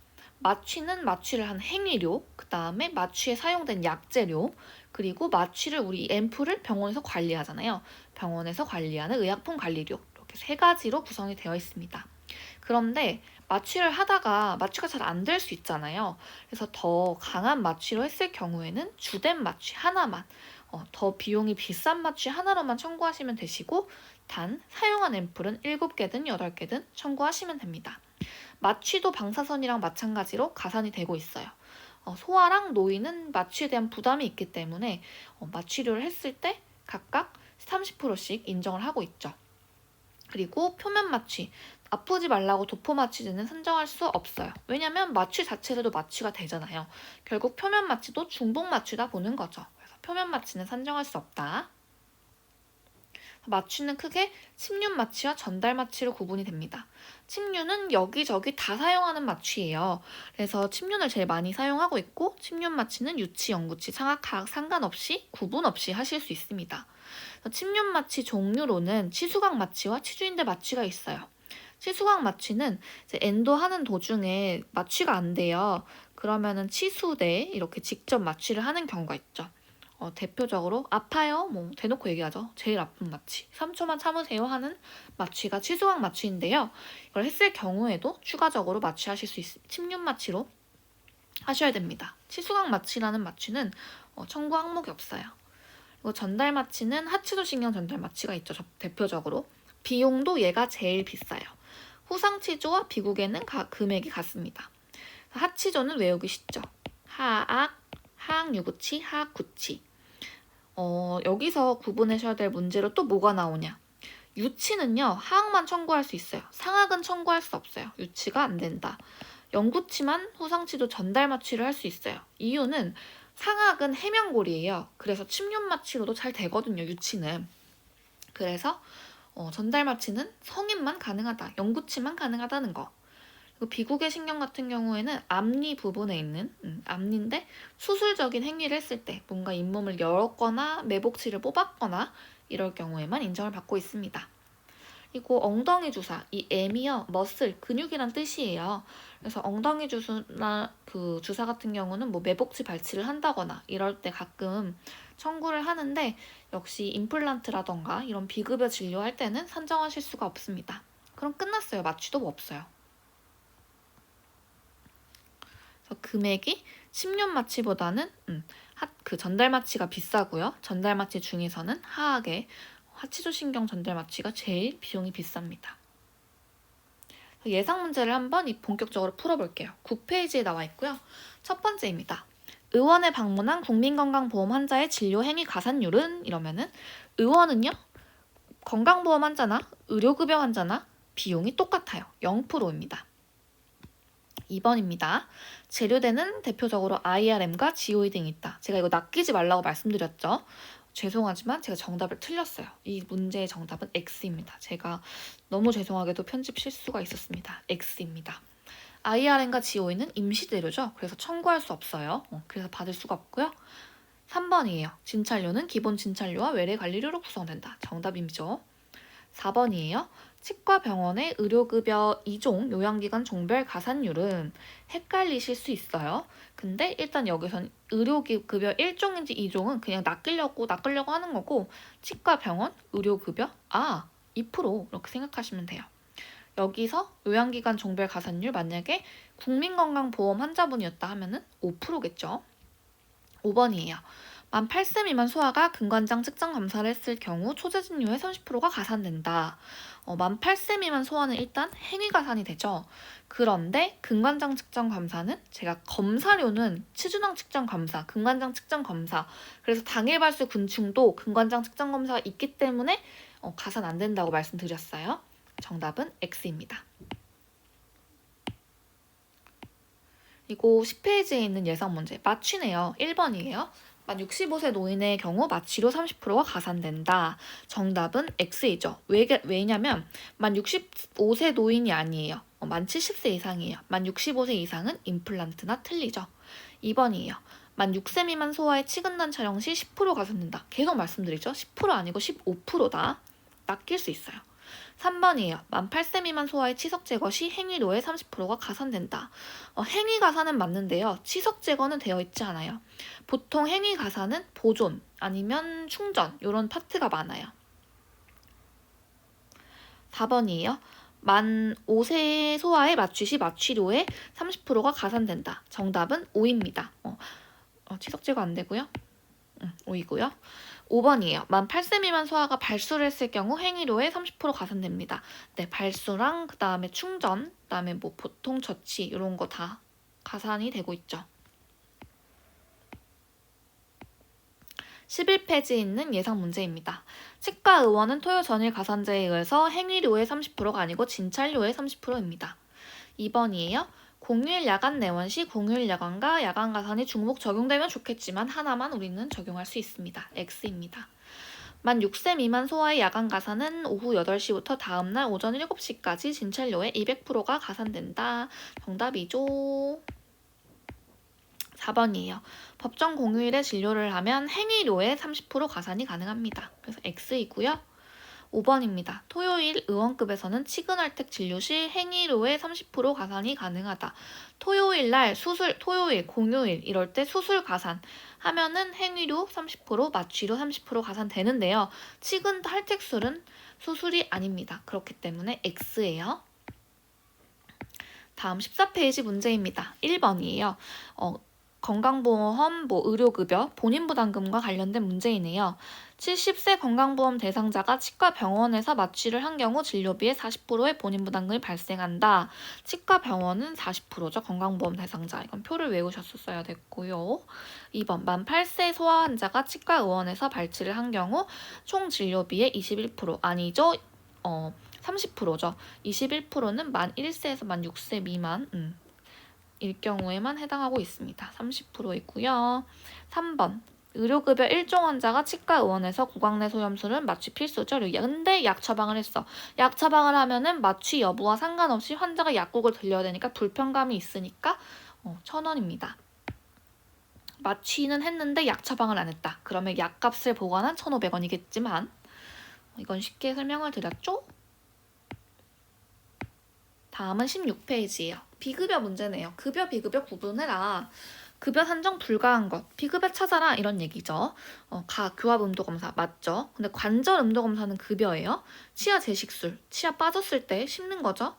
마취는 마취를 한 행위료, 그 다음에 마취에 사용된 약재료, 그리고 마취를 우리 앰플을 병원에서 관리하잖아요. 병원에서 관리하는 의약품 관리료, 이렇게 세 가지로 구성이 되어 있습니다. 그런데 마취를 하다가 마취가 잘 안 될 수 있잖아요. 그래서 더 강한 마취로 했을 경우에는 주된 마취 하나만, 더 비용이 비싼 마취 하나로만 청구하시면 되시고, 단 사용한 앰플은 7개든 8개든 청구하시면 됩니다. 마취도 방사선이랑 마찬가지로 가산이 되고 있어요. 소아랑 노인은 마취에 대한 부담이 있기 때문에 마취료를 했을 때 각각 30%씩 인정을 하고 있죠. 그리고 표면 마취, 아프지 말라고 도포 마취제는 선정할 수 없어요. 왜냐면 마취 자체로도 마취가 되잖아요. 결국 표면 마취도 중복 마취다 보는 거죠. 그래서 표면 마취는 선정할 수 없다. 마취는 크게 침륜 마취와 전달 마취로 구분이 됩니다. 침륜은 여기저기 다 사용하는 마취예요. 그래서 침륜을 제일 많이 사용하고 있고, 침륜 마취는 유치, 영구치, 상악하악 상관없이 구분 없이 하실 수 있습니다. 침륜 마취 종류로는 치수각 마취와 치주인대 마취가 있어요. 치수각 마취는 이제 엔도하는 도중에 마취가 안 돼요. 그러면은 치수대 이렇게 직접 마취를 하는 경우가 있죠. 대표적으로 아파요, 뭐 대놓고 얘기하죠. 제일 아픈 마취, 3초만 참으세요 하는 마취가 치수각 마취인데요. 이걸 했을 경우에도 추가적으로 마취하실 수 침륜 마취로 하셔야 됩니다. 치수각 마취라는 마취는 청구 항목이 없어요. 그리고 전달 마취는 하치도 신경 전달 마취가 있죠. 대표적으로 비용도 얘가 제일 비싸요. 후상치조와 비구개는 금액이 같습니다. 하치조는 외우기 쉽죠. 하악, 하악 유구치, 하악 구치. 여기서 구분하셔야 될 문제로 또 뭐가 나오냐. 유치는요, 하악만 청구할 수 있어요. 상악은 청구할 수 없어요. 유치가 안 된다. 영구치만 후상치도 전달 마취를 할 수 있어요. 이유는 상악은 해면골이에요. 그래서 침륜 마취로도 잘 되거든요, 유치는. 그래서 전달 마취는 성인만 가능하다. 영구치만 가능하다는 거. 그리고 비구개 신경 같은 경우에는 앞니 부분에 있는 앞니인데 수술적인 행위를 했을 때 뭔가 잇몸을 열었거나 매복치를 뽑았거나 이럴 경우에만 인정을 받고 있습니다. 그리고 엉덩이 주사, 이 M이요, 머슬, 근육이란 뜻이에요. 그래서 엉덩이 주사나 그 주사 같은 경우는 뭐 매복치 발치를 한다거나 이럴 때 가끔 청구를 하는데 역시 임플란트라던가 이런 비급여 진료할 때는 산정하실 수가 없습니다. 그럼 끝났어요. 마취도 없어요. 그래서 금액이 침륜 마취보다는 그 전달 마취가 비싸고요. 전달 마취 중에서는 하악의 하치조신경 전달 마취가 제일 비용이 비쌉니다. 예상 문제를 한번 본격적으로 풀어볼게요. 9페이지에 나와 있고요. 첫 번째입니다. 의원에 방문한 국민건강보험 환자의 진료 행위 가산율은? 이러면은 의원은요, 건강보험 환자나 의료급여 환자나 비용이 똑같아요. 0%입니다. 2번입니다. 재료대는 대표적으로 IRM과 GOE 등이 있다. 제가 이거 낚이지 말라고 말씀드렸죠. 죄송하지만 제가 정답을 틀렸어요. 이 문제의 정답은 X입니다. 제가 너무 죄송하게도 편집 실수가 있었습니다. X입니다. IRM과 GOE는 임시재료죠. 그래서 청구할 수 없어요. 그래서 받을 수가 없고요. 3번이에요. 진찰료는 기본 진찰료와 외래관리료로 구성된다. 정답이죠. 4번이에요. 치과 병원의 의료급여 2종 요양기관 종별 가산율은 헷갈리실 수 있어요. 근데 일단 여기선 의료급여 1종인지 2종은 그냥 낚으려고 하는 거고, 치과 병원 의료급여 2% 이렇게 생각하시면 돼요. 여기서 요양기관 종별 가산율 만약에 국민건강보험 환자분이었다 하면은 5%겠죠. 5번이에요. 만 8세 미만 소아가 근관장 측정 검사를 했을 경우 초재진료의 30%가 가산된다. 만 8세 미만 소아는 일단 행위 가산이 되죠. 그런데 근관장 측정 검사는 제가 검사료는 치주낭 측정 검사, 근관장 측정 검사, 그래서 당일 발수 곤충도 근관장 측정 검사가 있기 때문에 가산 안 된다고 말씀드렸어요. 정답은 X입니다. 그리고 10페이지에 있는 예상 문제 마취네요. 1번이에요. 만 65세 노인의 경우 마취료 30%가 가산된다. 정답은 X이죠. 왜냐면 만 65세 노인이 아니에요. 만 70세 이상이에요. 만 65세 이상은 임플란트나 틀리죠. 2번이에요. 만 6세 미만 소아의 치근단 촬영 시 10% 가산된다. 계속 말씀드리죠. 10% 아니고 15%다. 낚일 수 있어요. 3번이에요. 만 8세 미만 소아의 치석 제거 시 행위료의 30%가 가산된다. 행위 가산은 맞는데요. 치석 제거는 되어 있지 않아요. 보통 행위 가산은 보존 아니면 충전 이런 파트가 많아요. 4번이에요. 만 5세 소아의 마취 시 마취료의 30%가 가산된다. 정답은 5입니다. 치석 제거 안 되고요. 5이고요. 5번이에요. 만 8세 미만 소아가 발수를 했을 경우 행위료의 30% 가산됩니다. 네, 발수랑 그 다음에 충전, 그 다음에 뭐 보통 처치 이런 거 다 가산이 되고 있죠. 11페이지에 있는 예상 문제입니다. 치과 의원은 토요 전일 가산제에 의해서 행위료의 30%가 아니고 진찰료의 30%입니다. 2번이에요. 공휴일 야간 내원 시 공휴일 야간과 야간 가산이 중복 적용되면 좋겠지만 하나만 우리는 적용할 수 있습니다. X입니다. 만 6세 미만 소아의 야간 가산은 오후 8시부터 다음날 오전 7시까지 진찰료의 200%가 가산된다. 정답이죠. 4번이에요. 법정 공휴일에 진료를 하면 행위료의 30% 가산이 가능합니다. 그래서 X이고요. 5번입니다. 토요일 의원급에서는 치근할택 진료 시 행위료의 30% 가산이 가능하다. 토요일 날 수술, 토요일, 공휴일 이럴 때 수술 가산 하면은 행위료 30%, 마취료 30% 가산되는데요. 치근 할택술은 수술이 아닙니다. 그렇기 때문에 X예요. 다음 14페이지 문제입니다. 1번이에요. 건강보험, 의료급여, 본인부담금과 관련된 문제이네요. 70세 건강보험 대상자가 치과 병원에서 마취를 한 경우 진료비의 40%의 본인부담금이 발생한다. 치과 병원은 40%죠. 건강보험 대상자. 이건 표를 외우셨었어야 됐고요. 2번, 만 8세 소아 환자가 치과 의원에서 발치를 한 경우 총 진료비의 21% 아니죠. 30%죠. 21%는 만 1세에서 만 6세 미만. 일 경우에만 해당하고 있습니다. 30%이고요. 3번. 의료급여 1종 환자가 치과 의원에서 구강 내 소염술은 마취 필수죠. 근데 약 처방을 했어. 약 처방을 하면은 마취 여부와 상관없이 환자가 약국을 들려야 되니까 불편감이 있으니까 1,000원입니다. 마취는 했는데 약 처방을 안 했다. 그러면 약값을 보관한 1,500원이겠지만 이건 쉽게 설명을 드렸죠? 다음은 16페이지예요. 비급여 문제네요. 급여, 비급여 구분해라. 급여 산정 불가한 것, 비급여 찾아라 이런 얘기죠. 교합 음도 검사 맞죠? 근데 관절 음도 검사는 급여예요. 치아 제식술, 치아 빠졌을 때 씹는 거죠.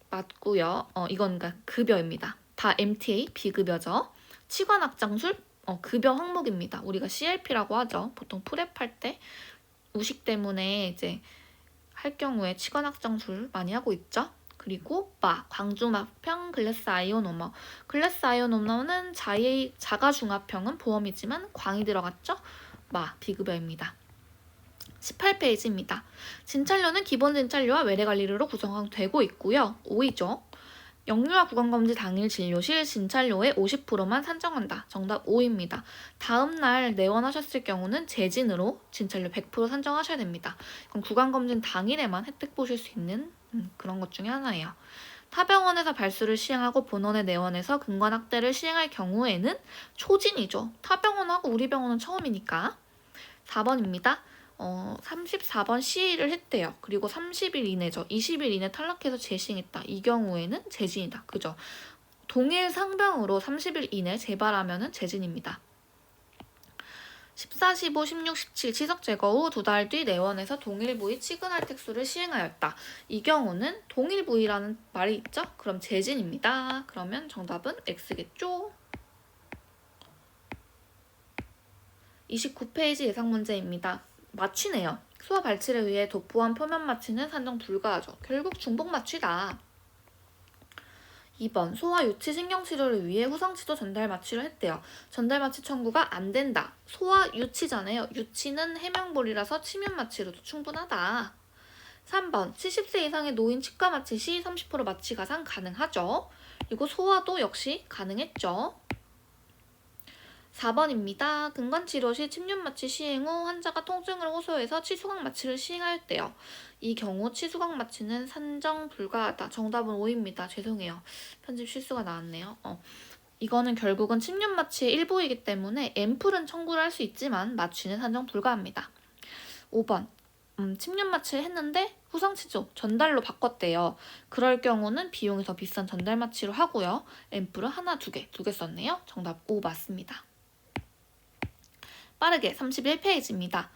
맞고요. 이건 그러니까 급여입니다. 다 MTA 비급여죠. 치관 확장술 급여 항목입니다. 우리가 CLP라고 하죠. 보통 프랩 할 때 우식 때문에 이제 할 경우에 치관 확장술 많이 하고 있죠. 그리고 광주마평 글래스 아이오노머. 글래스 아이오노머는 자가중합형은 보험이지만 광이 들어갔죠? 비급여입니다. 18페이지입니다. 진찰료는 기본 진찰료와 외래관리료로 구성되고 있고요. 5이죠. 영유아 구강검진 당일 진료실 진찰료의 50%만 산정한다. 정답 5입니다. 다음날 내원하셨을 경우는 재진으로 진찰료 100% 산정하셔야 됩니다. 그럼 구강검진 당일에만 혜택 보실 수 있는 그런 것 중에 하나예요. 타병원에서 발수를 시행하고 본원에 내원해서 근관학대를 시행할 경우에는 초진이죠. 타병원하고 우리 병원은 처음이니까. 4번입니다. 34번 시위를 했대요. 그리고 30일 이내죠. 20일 이내 탈락해서 재시행했다. 이 경우에는 재진이다. 그죠? 동일 상병으로 30일 이내 재발하면은 재진입니다. 14, 15, 16, 17 치석 제거 후 2달 뒤 내원에서 동일 부위 치근할택술을 시행하였다. 이 경우는 동일 부위라는 말이 있죠? 그럼 재진입니다. 그러면 정답은 X겠죠? 29페이지 예상 문제입니다. 마취네요. 소아 발치를 위해 도포한 표면 마취는 산정 불가하죠. 결국 중복 마취다. 2번 소아 유치 신경치료를 위해 후성치도 전달 마취를 했대요. 전달 마취 청구가 안 된다. 소아 유치잖아요. 유치는 해명볼이라서 침윤 마취로도 충분하다. 3번 70세 이상의 노인 치과 마취 시 30% 마취 가산 가능하죠. 그리고 소아도 역시 가능했죠. 4번입니다. 근관치료 시 침륜 마취 시행 후 환자가 통증을 호소해서 치수각 마취를 시행하였대요. 이 경우 치수각 마취는 산정 불가하다. 정답은 5입니다. 죄송해요. 편집 실수가 나왔네요. 이거는 결국은 침륜 마취의 일부이기 때문에 앰플은 청구를 할 수 있지만 마취는 산정 불가합니다. 5번 침륜 마취를 했는데 후성치조 전달로 바꿨대요. 그럴 경우는 비용이 더 비싼 전달 마취로 하고요. 앰플을 하나, 두 개 썼네요. 정답 5 맞습니다. 빠르게 31페이지입니다.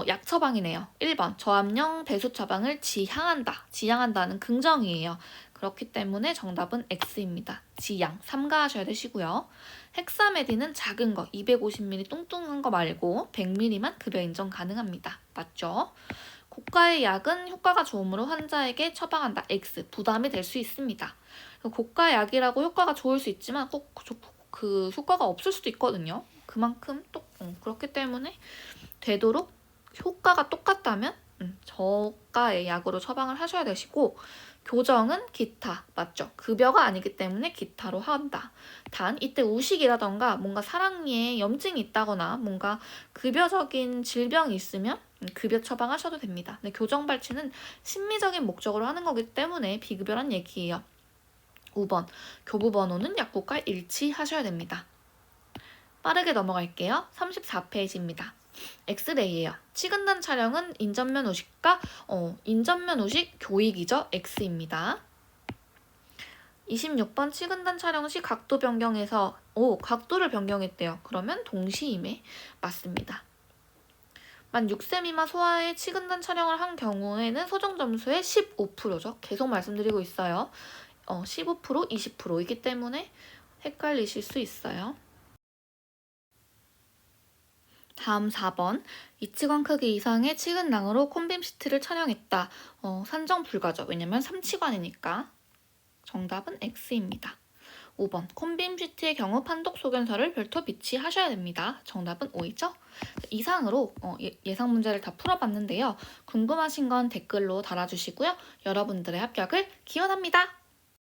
약 처방이네요. 1번 저압령 배수 처방을 지향한다. 지향한다는 긍정이에요. 그렇기 때문에 정답은 X입니다. 지양, 삼가하셔야 되시고요. 헥사메딘은 작은 거 250ml 뚱뚱한 거 말고 100ml만 급여 인정 가능합니다. 맞죠? 고가의 약은 효과가 좋으므로 환자에게 처방한다. X, 부담이 될 수 있습니다. 고가 약이라고 효과가 좋을 수 있지만 꼭 그 효과가 없을 수도 있거든요. 그만큼 또 그렇기 때문에 되도록 효과가 똑같다면 저가의 약으로 처방을 하셔야 되시고, 교정은 기타, 맞죠? 급여가 아니기 때문에 기타로 한다. 단 이때 우식이라던가 뭔가 사랑니에 염증이 있다거나 뭔가 급여적인 질병이 있으면 급여 처방하셔도 됩니다. 근데 교정 발치는 심미적인 목적으로 하는 거기 때문에 비급여란 얘기예요. 5번 교부 번호는 약국과 일치하셔야 됩니다. 빠르게 넘어갈게요. 34페이지입니다. 엑스레이예요. 치근단 촬영은 인전면 우식과 인전면 우식 교익이죠. X입니다. 26번 치근단 촬영 시 각도 변경해서 각도를 변경했대요. 그러면 동시임에 맞습니다. 만 6세 미만 소아의 치근단 촬영을 한 경우에는 소정 점수의 15%죠. 계속 말씀드리고 있어요. 15%, 20%이기 때문에 헷갈리실 수 있어요. 다음 4번. 이치관 크기 이상의 치근낭으로 콘빔 시트를 촬영했다. 산정 불가죠. 왜냐면 3치관이니까. 정답은 X입니다. 5번. 콘빔 시트의 경우 판독 소견서를 별도 비치하셔야 됩니다. 정답은 O이죠? 이상으로 예상 문제를 다 풀어봤는데요. 궁금하신 건 댓글로 달아주시고요. 여러분들의 합격을 기원합니다.